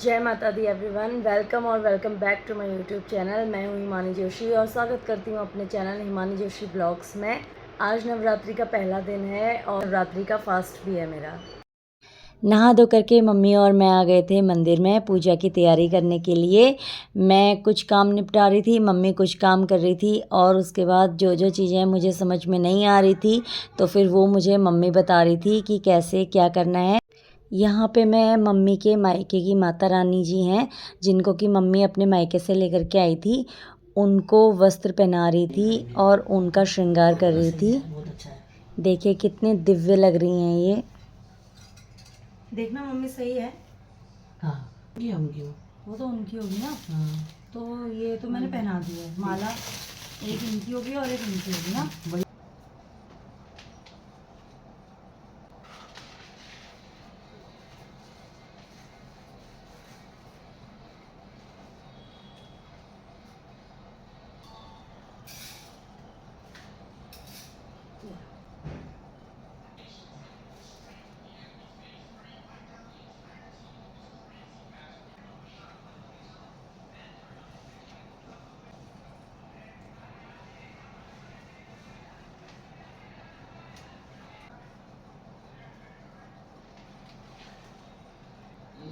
जय माता दी एवरीवन, वेलकम और welcome back to my YouTube channel. मैं हूँ हिमानी जोशी और स्वागत करती हूँ अपने चैनल हिमानी जोशी ब्लॉग्स में। आज नवरात्रि का पहला दिन है और नवरात्रि का फास्ट भी है मेरा। नहा धो करके मम्मी और मैं आ गए थे मंदिर में पूजा की तैयारी करने के लिए। मैं कुछ काम निपटा रही थी, मम्मी कुछ काम कर रही थी और उसके बाद जो जो चीज़ें मुझे समझ में नहीं आ रही थी तो फिर वो मुझे मम्मी बता रही थी कि कैसे क्या करना है। यहाँ पे मैं मम्मी के मायके की माता रानी जी हैं जिनको कि मम्मी अपने मायके से लेकर के आई थी, उनको वस्त्र पहना रही थी और उनका श्रृंगार कर रही थी। देखिए कितने दिव्य लग रही हैं ये। देखना मम्मी सही है। हाँ ये होंगी वो तो उनकी होगी ना। हाँ। तो ये तो मैंने पहना दी है माला, एक इनकी होगी और एक इनकी होगी ना।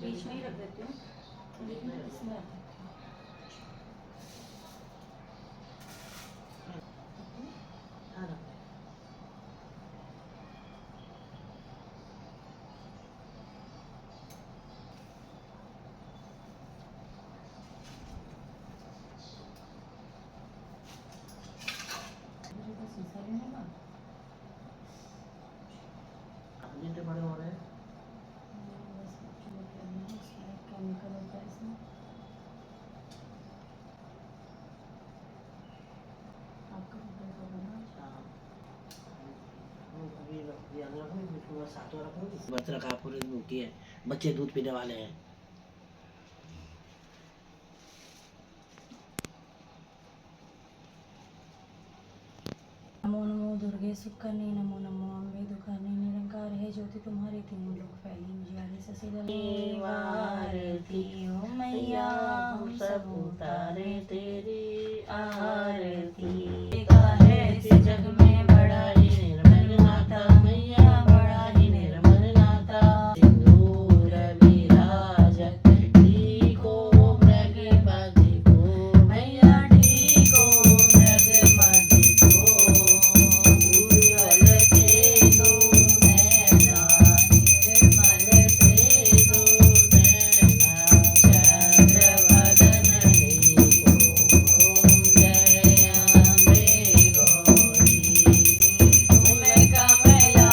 बीच में ही रख देती हूँ, देखना किसमें आता है। शीशा लेने का अपने तो बड़े हो रहे हैं। केमिकल होता है इसमें। आपका व्रत रखा पूरे दिन होती है, बच्चे दूध पीने वाले हैं। नमो नमो दुर्गे सुखकर्णी, नमो नमो अम्बे दुखहरणी, निरंकार है ज्योति तुम्हारी, तीनों लोग फैली उजियारी ससी आरती हो मैया, हम सब उतारे तेरी आरती। का है इस जग में बड़ा ही निर्मल माता मैया, बड़ा ही निर्मल नाता। सिंदूर विराजत टीको मृग मद को मैया, टीको मृग मद को। उज्ज्वल से दो नैना, निर्मल से दो नैना, चंद्रवदन देखो जय अम्बे गौरी। तुम्हें कमला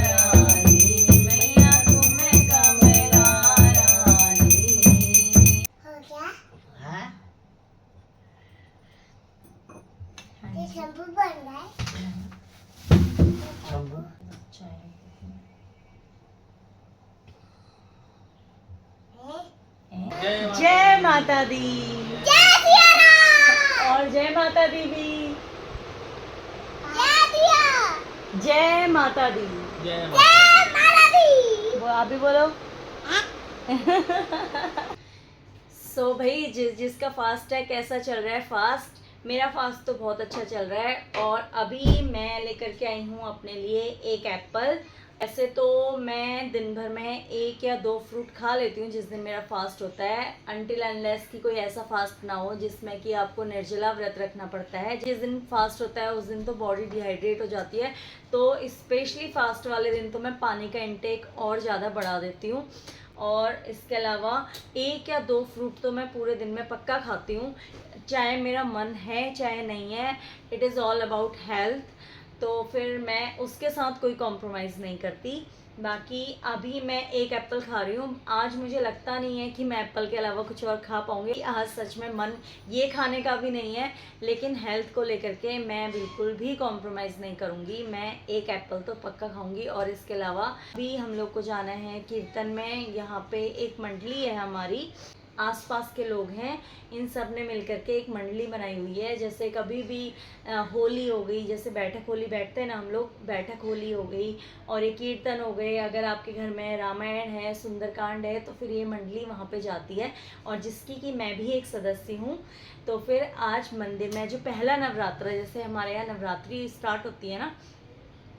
रानी मैया, तुम्हें कमला रानी। हो गया? हाँ ये शैम्पू बन रहा है। शंभू अच्छा है। जय माता दी। जय सिया राम। और जय माता दी भी। जय दिया। जय माता दी। जय माता दी। वो आप भी बोलो। सो भाई जिसका फास्ट है, कैसा चल रहा है फास्ट? मेरा फास्ट तो बहुत अच्छा चल रहा है और अभी मैं लेकर के आई हूँ अपने लिए एक एप्पल। ऐसे तो मैं दिन भर में एक या दो फ्रूट खा लेती हूँ जिस दिन मेरा फास्ट होता है, अनटिल अनलेस कि कोई ऐसा फास्ट ना हो जिसमें कि आपको निर्जला व्रत रखना पड़ता है। जिस दिन फास्ट होता है उस दिन तो बॉडी डिहाइड्रेट हो जाती है, तो स्पेशली फास्ट वाले दिन तो मैं पानी का इंटेक और ज़्यादा बढ़ा देती हूँ। और इसके अलावा एक या दो फ्रूट तो मैं पूरे दिन में पक्का खाती हूँ, चाहे मेरा मन है चाहे नहीं है। It is all about health, तो फिर मैं उसके साथ कोई कॉम्प्रोमाइज़ नहीं करती। बाकी अभी मैं एक एप्पल खा रही हूँ। आज मुझे लगता नहीं है कि मैं एप्पल के अलावा कुछ और खा पाऊँगी। आज सच में मन ये खाने का भी नहीं है, लेकिन हेल्थ को लेकर के मैं बिल्कुल भी कॉम्प्रोमाइज़ नहीं करूँगी। मैं एक एप्पल तो पक्का खाऊँगी। और इसके अलावा भी हम लोग को जाना है कीर्तन में। यहाँ पे एक मंडली है हमारी, आसपास के लोग हैं, इन सब ने मिलकर के एक मंडली बनाई हुई है। जैसे कभी भी होली हो गई, जैसे बैठक होली बैठते हैं ना हम लोग, बैठक होली हो गई, और ये कीर्तन हो गए, अगर आपके घर में रामायण है, सुंदरकांड है, तो फिर ये मंडली वहाँ पे जाती है, और जिसकी कि मैं भी एक सदस्य हूँ। तो फिर आज मंदिर में जो पहला नवरात्र, जैसे हमारे यहाँ नवरात्रि स्टार्ट होती है ना,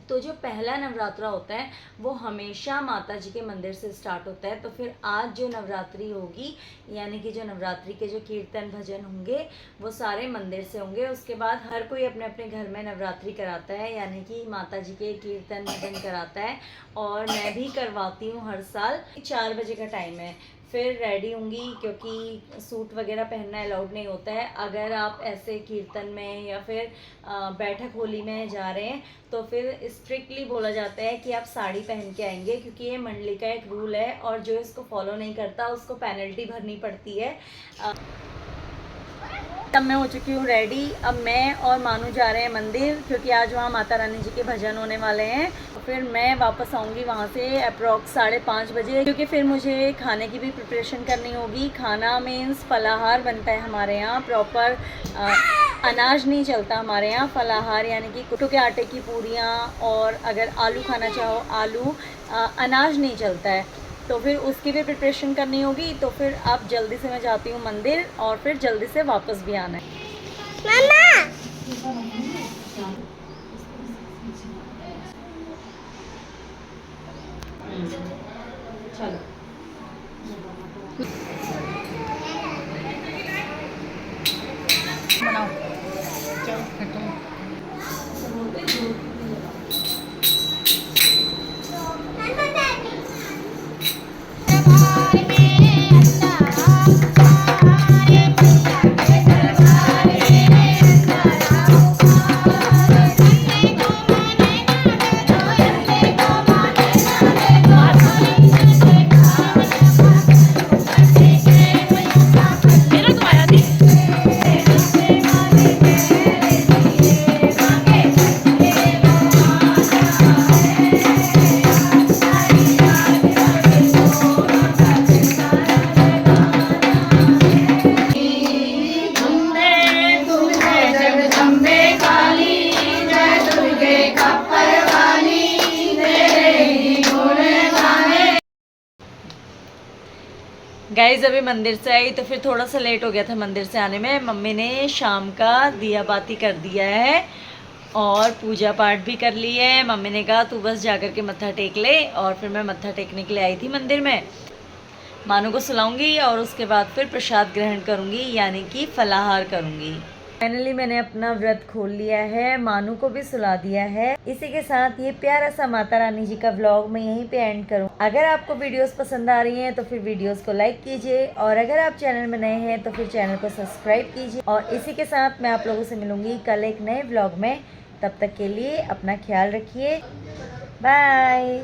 तो जो पहला नवरात्रा होता है वो हमेशा माता जी के मंदिर से स्टार्ट होता है। तो फिर आज जो नवरात्रि होगी, यानी कि जो नवरात्रि के जो कीर्तन भजन होंगे वो सारे मंदिर से होंगे। उसके बाद हर कोई अपने अपने घर में नवरात्रि कराता है, यानी कि माता जी के कीर्तन भजन कराता है, और मैं भी करवाती हूँ हर साल। 4 बजे का टाइम है, फिर रेडी होंगी, क्योंकि सूट वगैरह पहनना अलाउड नहीं होता है अगर आप ऐसे कीर्तन में या फिर बैठक होली में जा रहे हैं। तो फिर स्ट्रिक्टली बोला जाता है कि आप साड़ी पहन के आएंगे, क्योंकि ये मंडली का एक रूल है, और जो इसको फॉलो नहीं करता उसको पेनल्टी भरनी पड़ती है। तब मैं हो चुकी हूँ रेडी। अब मैं और मानू जा रहे हैं मंदिर, क्योंकि आज वहाँ माता रानी जी के भजन होने वाले हैं। फिर मैं वापस आऊँगी वहाँ से अप्रॉक्स 5:30 बजे, क्योंकि फिर मुझे खाने की भी प्रिपरेशन करनी होगी। खाना मीन्स फलाहार बनता है हमारे यहाँ, प्रॉपर अनाज नहीं चलता हमारे यहाँ। फलाहार यानी कि कुट्टू के आटे की पूरियाँ, और अगर आलू खाना चाहो आलू, अनाज नहीं चलता है। तो फिर उसकी भी प्रिपरेशन करनी होगी। तो फिर अब जल्दी से मैं जाती हूँ मंदिर, और फिर जल्दी से वापस भी आना है। चलो बनाओ। गाइज अभी मंदिर से आई, तो फिर थोड़ा सा लेट हो गया था मंदिर से आने में। मम्मी ने शाम का दिया बाती कर दिया है और पूजा पाठ भी कर ली है। मम्मी ने कहा तू बस जा कर के मत्था टेक ले, और फिर मैं मत्था टेकने के लिए आई थी मंदिर में। मानू को सुलाऊंगी और उसके बाद फिर प्रसाद ग्रहण करूंगी, यानी कि फलाहार करूंगी। फाइनली मैंने अपना व्रत खोल लिया है, मानू को भी सुला दिया है। इसी के साथ ये प्यारा सा माता रानी जी का व्लॉग मैं यहीं पे एंड करूँ। अगर आपको वीडियोस पसंद आ रही हैं तो फिर वीडियोस को लाइक कीजिए, और अगर आप चैनल में नए हैं तो फिर चैनल को सब्सक्राइब कीजिए। और इसी के साथ मैं आप लोगों से मिलूंगी कल एक नए व्लॉग में। तब तक के लिए अपना ख्याल रखिए, बाय।